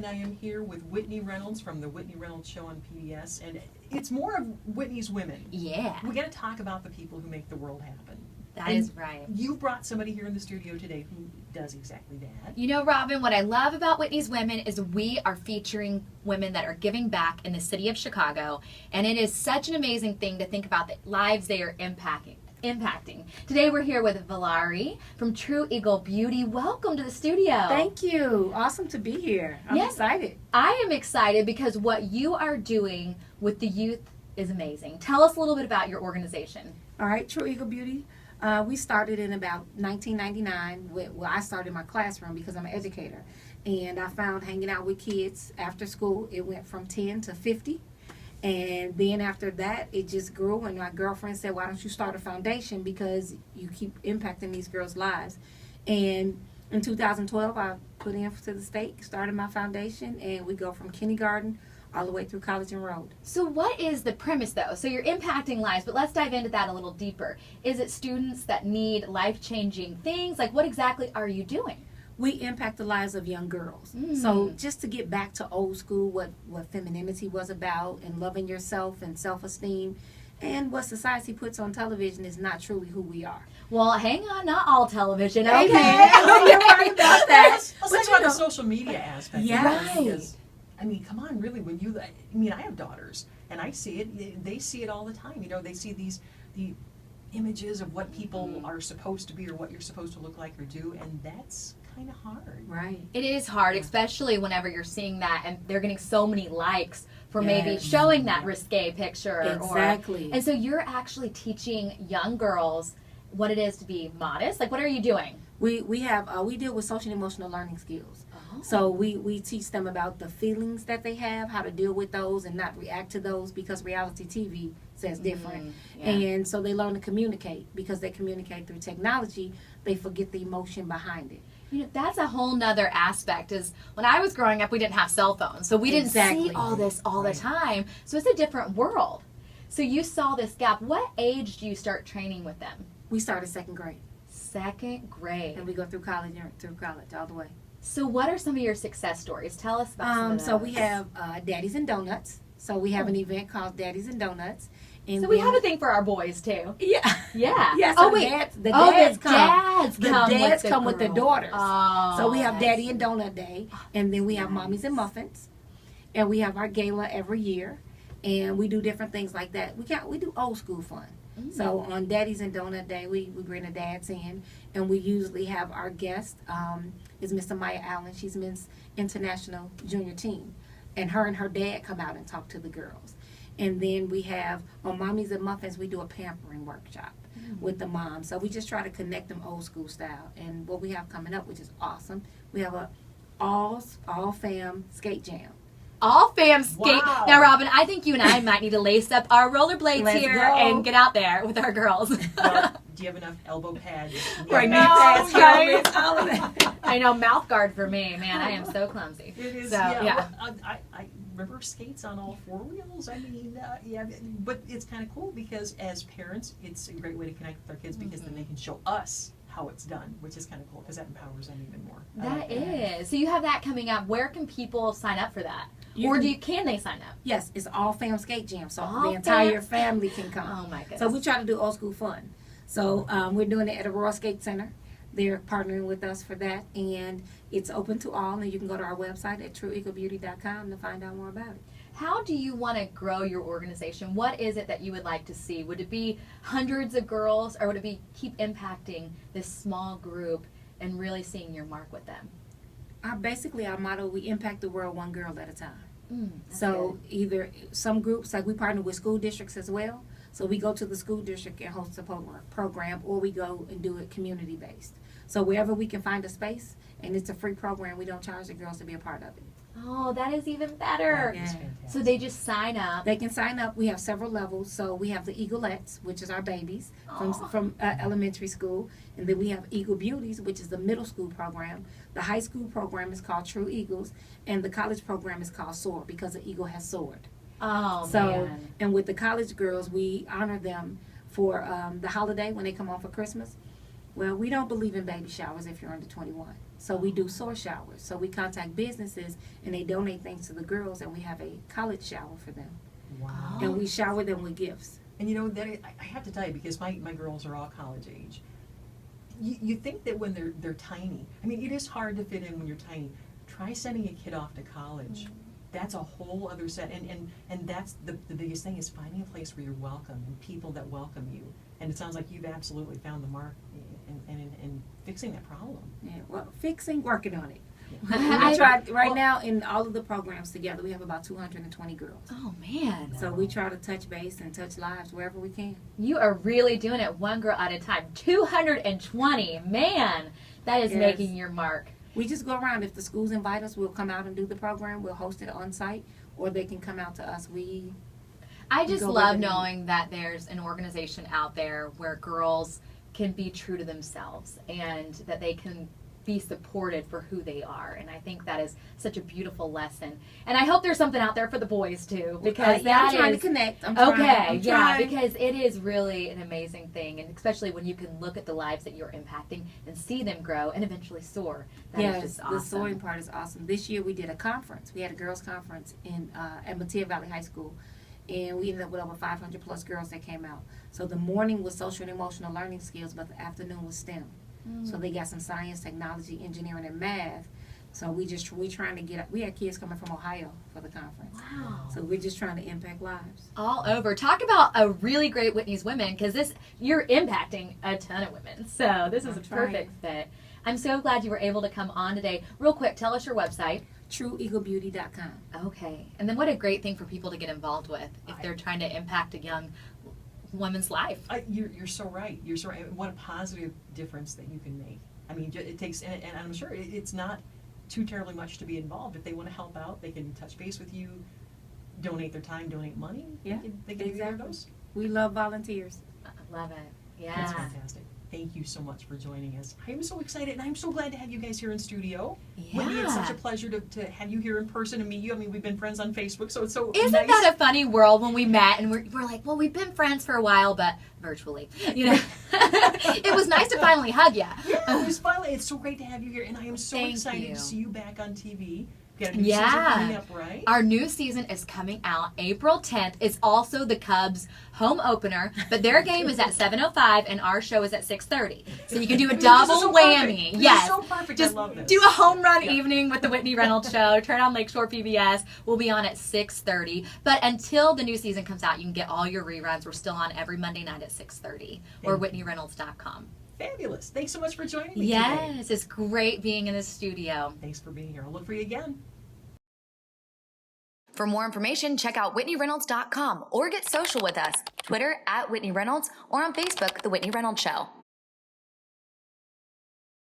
I am here with Whitney Reynolds from the Whitney Reynolds Show on PBS, and it's more of Whitney's women. Yeah. We got to talk about the people who make the world happen. That is right. You brought somebody here in the studio today who does exactly that. You know, Robin, what I love about Whitney's Women is we are featuring women that are giving back in the city of Chicago, and it is such an amazing thing to think about the lives they are impacting. Today we're here with Valari from True Eagle Beauty. Welcome to the studio. Thank you. Awesome to be here. I'm excited. I am excited because what you are doing with the youth is amazing. Tell us a little bit about your organization. All right, True Eagle Beauty. We started in about 1999. I started my classroom because I'm an educator. And I found hanging out with kids after school, it went from 10 to 50. And then after that, it just grew. And my girlfriend said, why don't you start a foundation because you keep impacting these girls' lives. And in 2012, I put in to the state, started my foundation, and we go from kindergarten all the way through college enrolled. So what is the premise, though? So you're impacting lives, but let's dive into that a little deeper. Is it students that need life-changing things? Like, what exactly are you doing? We impact the lives of young girls. So just to get back to old school, what femininity was about, and loving yourself and self-esteem, and what society puts on television is not truly who we are. Well, hang on, not all television, okay? You're right about that. Let's talk about the social media aspect. Yes. Because, I mean, come on, really, when you, I mean, I have daughters, and I see it, they see it all the time. You know, they see the images of what people are supposed to be or what you're supposed to look like or do, and that's kind of hard. Right. It is hard, especially whenever you're seeing that and they're getting so many likes for maybe showing that risque picture. Exactly. And so you're actually teaching young girls what it is to be modest. Like, what are you doing? We deal with social and emotional learning skills. So we teach them about the feelings that they have, how to deal with those and not react to those because reality TV says different. And so they learn to communicate because they communicate through technology. They forget the emotion behind it. You know, that's a whole nother aspect. Is when I was growing up, we didn't have cell phones, so we didn't see all this all the time. So it's a different world. So you saw this gap. What age do you start training with them? We started second grade. Second grade. And we go through college all the way. So what are some of your success stories? Tell us about some of those. So we have Daddies and Donuts. So we have an event called Daddies and Donuts. And so we have a thing for our boys too. Yeah. Yeah. Yeah. So the dads come with the daughters. Oh, so we have Daddy and Donut Day, and then we have Mommies and Muffins, and we have our gala every year, and we do different things like that. We do old school fun. So on Daddies and Donut Day, we bring the dads in, and we usually have our guest is Mr. Maya Allen. She's Miss International Junior Team, and her dad come out and talk to the girls. And then we have, on Mommies and Muffins, we do a pampering workshop with the moms. So we just try to connect them old school style. And what we have coming up, which is awesome, we have a all-fam skate jam. All fam skate. Wow. Now, Robin, I think you and I might need to lace up our rollerblades here and get out there with our girls. Well, do you have enough elbow pads? Right, No, pads, right. helmets, all of that. I know, mouth guard for me. Man, I am so clumsy. It is, So, yeah. Well, I remember skates on all four wheels. I mean, but it's kind of cool because as parents, it's a great way to connect with our kids because then they can show us how it's done, which is kind of cool because that empowers them even more. That is. So you have that coming up. Where can people sign up for that? Can they sign up? Yes, it's all fam skate jam, so All the entire family can come. Oh my goodness. So we try to do old school fun. So we're doing it at a Royal Skate Center. They're partnering with us for that, and it's open to all. And you can go to our website at trueeaglebeauty.com to find out more about it. How do you want to grow your organization? What is it that you would like to see? Would it be hundreds of girls, or would it be keep impacting this small group and really seeing your mark with them? Basically, our motto, we impact the world one girl at a time. So Either some groups, like we partner with school districts as well. So we go to the school district and host a program, or we go and do it community-based. So wherever we can find a space, and it's a free program, we don't charge the girls to be a part of it. Oh, that is even better. That is fantastic. So they just sign up. They can sign up. We have several levels. So we have the Eagleettes, which is our babies from elementary school. And then we have Eagle Beauties, which is the middle school program. The high school program is called True Eagles. And the college program is called Soar because the eagle has soared. Oh, So, man. and with the college girls, we honor them for the holiday when they come home for Christmas. Well, we don't believe in baby showers if you're under 21. So we do source showers. So we contact businesses and they donate things to the girls, and we have a college shower for them. Wow. And we shower them with gifts. And I have to tell you, because my girls are all college age, you think that when they're tiny, I mean, it is hard to fit in when you're tiny. Try sending a kid off to college. That's a whole other set, and that's the biggest thing, is finding a place where you're welcome and people that welcome you. And it sounds like you've absolutely found the mark in fixing that problem. Yeah, well, working on it. I- We tried right now in all of the programs together. We have about 220 girls. Oh man, So we try to touch base and touch lives wherever we can. you are really doing it one girl at a time. 220, man, that is Yes. making your mark. We just go around. If the schools invite us, we'll come out and do the program. We'll host it on site, or they can come out to us. I just go love where they knowing that there's an organization out there where girls can be true to themselves and that they can be supported for who they are. And I think that is such a beautiful lesson. And I hope there's something out there for the boys too, because I'm trying to is connect. I'm okay. Yeah, trying. because it is really an amazing thing, and especially when you can look at the lives that you're impacting and see them grow and eventually soar. That is Yes, just the awesome. soaring part is awesome. This year we did a conference. We had a girls' conference at Mattia Valley High School, and we ended up with over 500 plus girls that came out. So the morning was social and emotional learning skills, but the afternoon was STEM. So they got some science, technology, engineering, and math. So we trying to we had kids coming from Ohio for the conference. Wow. So we're just trying to impact lives. All over. Talk about a really great Whitney's Women, because you're impacting a ton of women. So this is I'm a perfect fit. I'm so glad you were able to come on today. Real quick, tell us your website. TrueEagleBeauty.com. Okay. And then what a great thing for people to get involved with if they're trying to impact a young woman's life. You're so right. You're so right. What a positive difference that you can make. I mean, it takes, and I'm sure it's not too terribly much to be involved. If they want to help out, they can touch base with you, donate their time, donate money. Yeah, they can do exactly. those. We love volunteers. I love it. Yeah. That's fantastic. Thank you so much for joining us. I am so excited, and I'm so glad to have you guys here in studio. Yeah. Whitney, it's such a pleasure to have you here in person and meet you. I mean, we've been friends on Facebook, so it's so Isn't nice. that a funny world when we met and we're like, well, we've been friends for a while, but virtually, you know. It was nice to finally hug you. Yeah, it was finally. It's so great to have you here, and I am so Thank excited you. to see you back on TV. We got a new Yeah. season coming up, right? Our new season is coming out April 10th. It's also the Cubs' home opener, but their game is at 7:05 and our show is at 6:30. So you can do a This is double so whammy. perfect. This Yes. is so perfect. Just I love this. do a home run Yeah. evening with the Whitney Reynolds show. Turn on Lakeshore PBS. We'll be on at 6:30. But until the new season comes out, you can get all your reruns. We're still on every Monday night at 6:30 or Thank you. WhitneyReynolds.com. Fabulous. Thanks so much for joining me today. Yes, it's great being in the studio. Thanks for being here. I'll look for you again. For more information, check out WhitneyReynolds.com or get social with us. Twitter @Whitney Reynolds or on Facebook, The Whitney Reynolds Show.